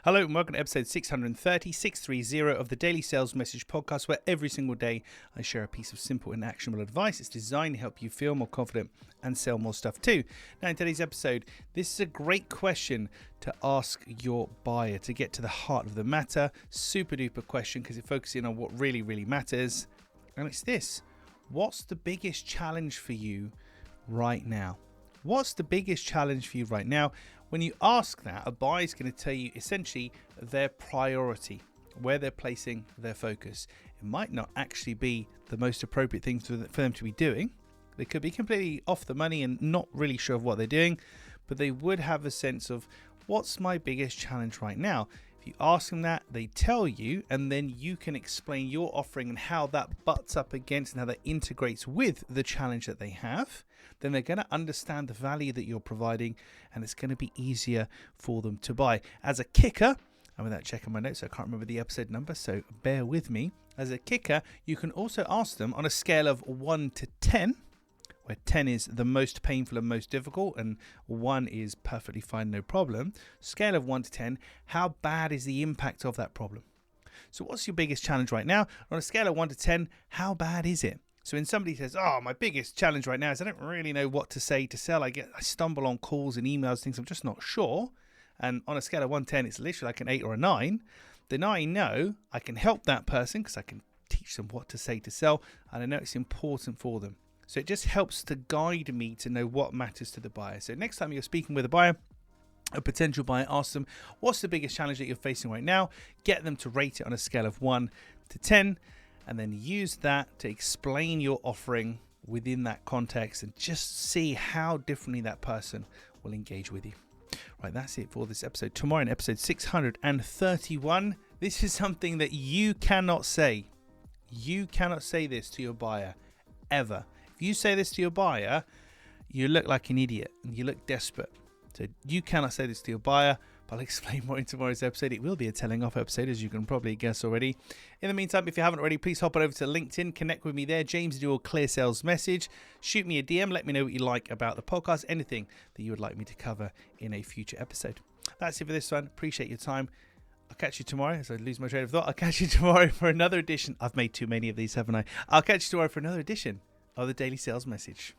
Hello and welcome to episode 630 of the Daily Sales Message Podcast, where every single day I share a piece of simple and actionable advice. It's designed to help you feel more confident and sell more stuff too. Now in today's episode, this is a great question to ask your buyer to get to the heart of the matter. Super duper question because it focuses on what really matters. And it's this: what's the biggest challenge for you right now? What's the biggest challenge for you right now? When you ask that, a buyer is going to tell you essentially their priority, where they're placing their focus. It might not actually be the most appropriate thing for them to be doing. They could be completely off the money and not really sure of what they're doing, but they would have a sense of what's my biggest challenge right now. If you ask them that, they tell you, and then you can explain your offering and how that butts up against and how that integrates with the challenge that they have. Then they're going to understand the value that you're providing, and it's going to be easier for them to buy. As a kicker, and without checking my notes, I can't remember the episode number, so bear with me. As a kicker, you can also ask them on a scale of 1 to 10, where 10 is the most painful and most difficult, and 1 is perfectly fine, no problem. Scale of 1 to 10, how bad is the impact of that problem? So what's your biggest challenge right now? On a scale of 1 to 10, how bad is it? So when somebody says, my biggest challenge right now is I don't really know what to say to sell. I stumble on calls and emails, things I'm just not sure. And on a scale of 1 to 10, it's literally like an 8 or a 9. Then I know I can help that person because I can teach them what to say to sell. And I know it's important for them. So it just helps to guide me to know what matters to the buyer. So next time you're speaking with a buyer, a potential buyer, ask them, what's the biggest challenge that you're facing right now? Get them to rate it on a scale of 1 to 10. And then use that to explain your offering within that context and just see how differently that person will engage with you. Right, that's it for this episode. Tomorrow in episode 631, this is something that you cannot say. You cannot say this to your buyer, ever. If you say this to your buyer, you look like an idiot and you look desperate. So you cannot say this to your buyer. I'll explain more in tomorrow's episode. It will be a telling off episode, as you can probably guess already. In the meantime, if you haven't already, please hop on over to LinkedIn, connect with me there, James Newell Clear Sales Message. Shoot me a DM, let me know what you like about the podcast, anything that you would like me to cover in a future episode. That's it for this one. Appreciate your time. I'll catch you tomorrow, as I lose my train of thought. I'll catch you tomorrow for another edition. I've made too many of these, haven't I? I'll catch you tomorrow for another edition of the Daily Sales Message.